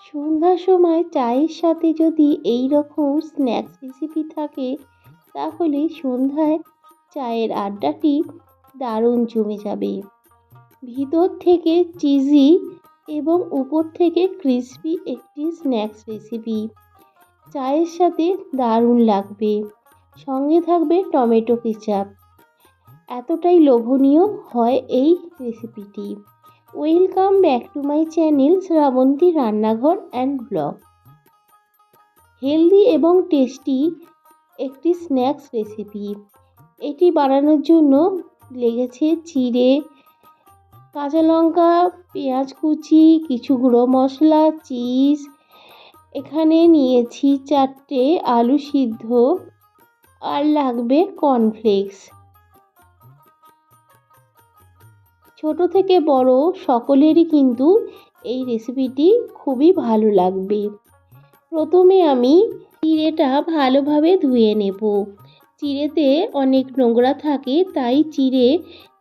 সন্ধ্যার সময় চায়ের সাথে যদি এই রকম স্ন্যাক্স রেসিপি থাকে তাহলে সন্ধ্যায় চায়ের আড্ডাটি দারুণ জমে যাবে। ভিতর থেকে চিজি এবং উপর থেকে ক্রিসপি একটি স্ন্যাক্স রেসিপি চায়ের সাথে দারুণ লাগবে। সঙ্গে থাকবে টমেটো কেচাপ। এতটাই লোভনীয় হয় এই রেসিপিটি। Welcome back to my channel Shrabanti Rannaghar and blog. Healthy এবং টেস্টি একটি স্ন্যাক্স রেসিপি। এটি বানানোর জন্য লেগেছে চিড়ে, কাঁচা লঙ্কা, পেঁয়াজ কুচি, কিছু গুঁড়ো মশলা, চিজ। এখানে নিয়েছি 4টে আলু সিদ্ধ, আর লাগবে কর্নফ্লেক্স। ছোট থেকে বড় সকলেরই কিন্তু এই রেসিপিটি খুবই ভালো লাগবে। প্রথমে আমি চিড়েটা ভালোভাবে ধুয়ে নেব। চিড়েতে অনেক নোংরা থাকে, তাই চিড়ে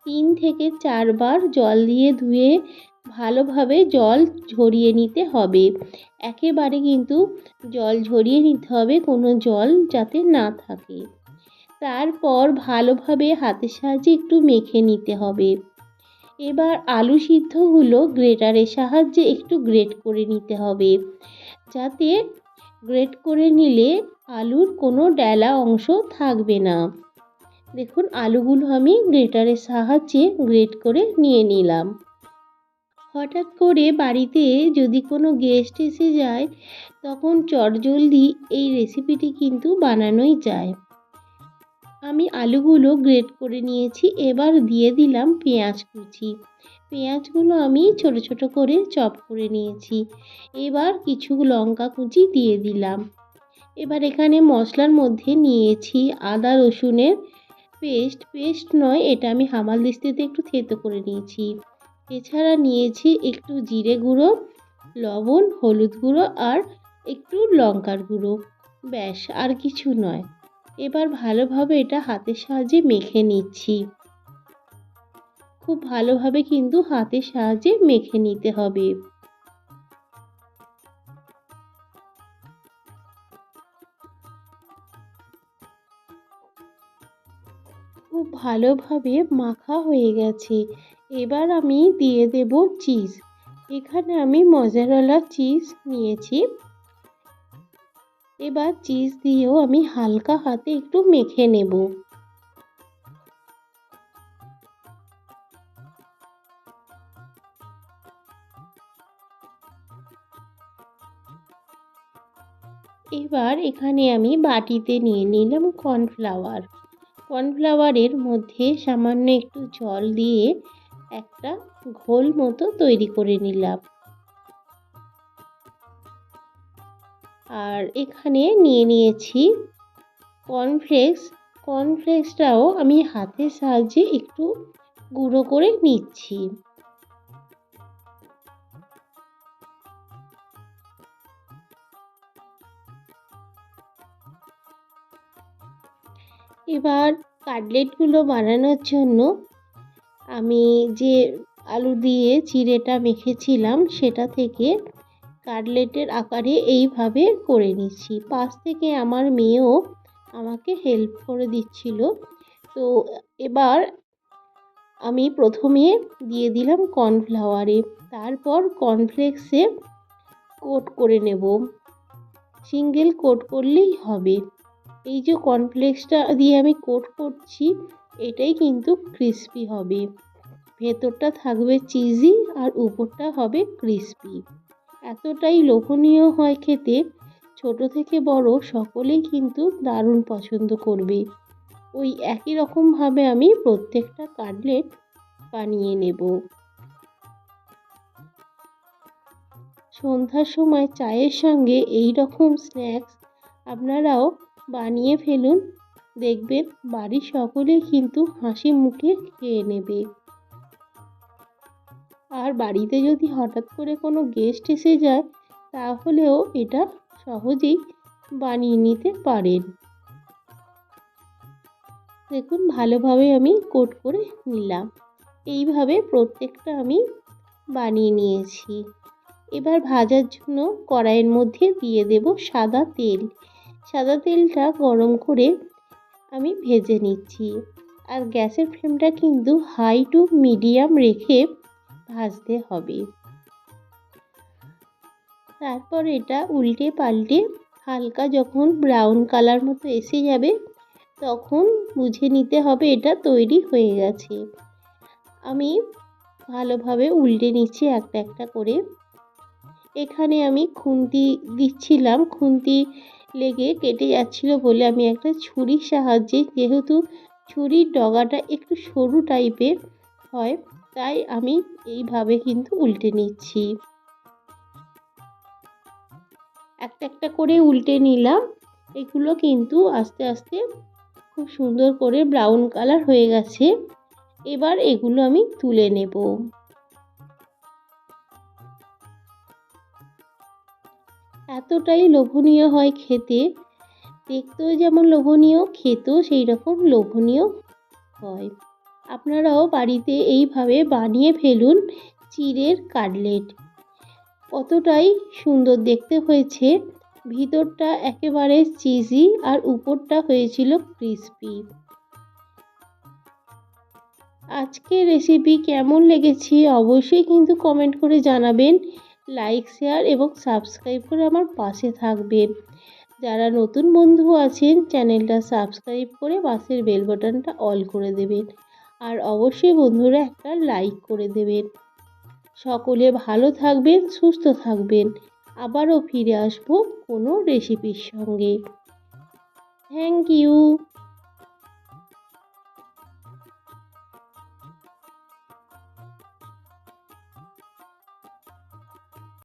3 থেকে 4 বার জল দিয়ে ধুয়ে ভালোভাবে জল ঝরিয়ে নিতে হবে। একেবারে কিন্তু জল ঝরিয়ে নিতে হবে, কোনো জল যাতে না থাকে। তারপর ভালোভাবে হাতের সাহায্যে একটু মেখে নিতে হবে। এবার আলু সিদ্ধগুলো গ্রেটারের সাহায্যে একটু গ্রেট করে নিতে হবে, যাতে গ্রেট করে নিলে আলুর কোনো ডেলা অংশ থাকবে না। দেখুন, আলুগুলো আমি গ্রেটারের সাহায্যে গ্রেট করে নিয়ে নিলাম। হঠাৎ করে বাড়িতে যদি কোনো গেস্ট এসে যায় তখন চটজলদি এই রেসিপিটি কিন্তু বানানোই যায়। আমি আলুগুলো গ্রেট করে নিয়েছি। এবার দিয়ে দিলাম পেঁয়াজ কুচি। পেঁয়াজগুলো আমি ছোট ছোট করে চপ করে নিয়েছি। এবার কিছু লঙ্কা কুচি দিয়ে দিলাম। এবার এখানে মশলার মধ্যে নিয়েছি আদা রসুনের পেস্ট নয়, এটা আমি হামালদিস্তাতে একটু থেতো করে নিয়েছি। এছাড়া নিয়েছি একটু জিরে গুঁড়ো, লবণ, হলুদ গুঁড়ো আর একটু লঙ্কার গুঁড়ো, ব্যাস, আর কিছু নয়। এবার ভালোভাবে এটা হাতের সাহায্যে মেখে নিচ্ছি। খুব ভালোভাবে কিন্তু হাতের সাহায্যে মেখে নিতে হবে। খুব ভালোভাবে মাখা হয়ে গেছে। এবার আমি দিয়ে দেব চিজ। এখানে আমি মজারেলা চিজ নিয়েছি। এবার চিজ দিয়েও আমি হালকা হাতে একটু মেখে নেব। এবার এখানে আমি বাটিতে নিয়ে নিলাম কর্নফ্লাওয়ার। কর্নফ্লাওয়ারের মধ্যে সামান্য একটু জল দিয়ে একটা ঘোল মতো তৈরি করে নিলাম। আর এখানে নিয়ে নিয়েছি কর্নফ্লেক্সটাও আমি হাতের সাহায্যে একটু গুঁড়ো করে নিচ্ছি। এবার কাটলেটগুলো বানানোর জন্য আমি যে আলু দিয়ে চিড়েটা মেখেছিলাম সেটা থেকে কাটলেটের আকারে এইভাবে করে নিচ্ছি। পাশ থেকে আমার মেয়েও আমাকে হেল্প করে দিচ্ছিল। তো এবার আমি প্রথমে দিয়ে দিলাম কর্নফ্লাওয়ারে, তারপর কর্নফ্লেক্সে কোট করে নেব। সিঙ্গেল কোট করলেই হবে। এই যে কর্নফ্লেক্সটা দিয়ে আমি কোট করছি, এটাই কিন্তু ক্রিস্পি হবে। ভেতরটা থাকবে চিজি আর উপরটা হবে ক্রিস্পি। এতটাই লোভনীয় হয় খেতে, ছোট থেকে বড় সকলেই কিন্তু দারুণ পছন্দ করবে। ওই একই রকমভাবে আমি প্রত্যেকটা কাটলেট বানিয়ে নেব। সন্ধ্যার সময় চায়ের সঙ্গে এই রকম স্ন্যাক্স আপনারাও বানিয়ে ফেলুন, দেখবেন বাড়ির সকলেই কিন্তু হাসি মুখে খেয়ে নেবে। আর বাড়িতে যদি হঠাৎ করে কোনো গেস্ট এসে যায় তাহলেও এটা সহজেই বানিয়ে নিতে পারেন। দেখুন, ভালোভাবে আমি কোট করে নিলাম। এইভাবে প্রত্যেকটা আমি বানিয়ে নিয়েছি। এবার ভাজার জন্য কড়াইয়ের মধ্যে দিয়ে দেব সাদা তেল। সাদা তেলটা গরম করে আমি ভেজে নিচ্ছি। আর গ্যাসের ফ্লেমটা কিন্তু হাই টু মিডিয়াম রেখে ভাজতে হবে। তারপর এটা উল্টে পাল্টে হালকা যখন ব্রাউন কালার মতো এসে যাবে তখন বুঝে নিতে হবে এটা তৈরি হয়ে গেছে। আমি ভালোভাবে উল্টে নিচ্ছি একটা একটা করে। এখানে আমি খুন্তি দিচ্ছিলাম, খুন্তি লেগে কেটে যাচ্ছিল বলে আমি একটা ছুরির সাহায্যে, যেহেতু ছুরির ডগাটা একটু সরু টাইপের হয় তাই আমি এইভাবে কিন্তু উল্টে নিচ্ছি। একটা একটা করে উল্টে নিলাম। এগুলো কিন্তু আস্তে আস্তে খুব সুন্দর করে ব্রাউন কালার হয়ে গেছে। এবার এগুলো আমি তুলে নেব। এতটাই লোভনীয় হয় খেতে, দেখতেও যেমন লোভনীয়, খেতেও সেই রকম লোভনীয় হয়। আপনারাও বাড়িতে এইভাবে বানিয়ে ফেলুন চিড়ের কাটলেট। কতটাই সুন্দর দেখতে হয়েছে, ভিতরটা একেবারে চিজি আর উপরটা হয়েছিল ক্রিস্পি। আজকের রেসিপি কেমন লেগেছে অবশ্যই কিন্তু কমেন্ট করে জানাবেন। লাইক, শেয়ার এবং সাবস্ক্রাইব করে আমার পাশে থাকবেন। যারা নতুন বন্ধু আছেন চ্যানেলটা সাবস্ক্রাইব করে পাশের বেল বাটনটা অল করে দেবেন। আর অবশ্যই বন্ধুরা একটা লাইক করে দেবেন। সকলে ভালো থাকবেন, সুস্থ থাকবেন। আবারও ফিরে আসবো কোনো রেসিপির সঙ্গে। Thank you.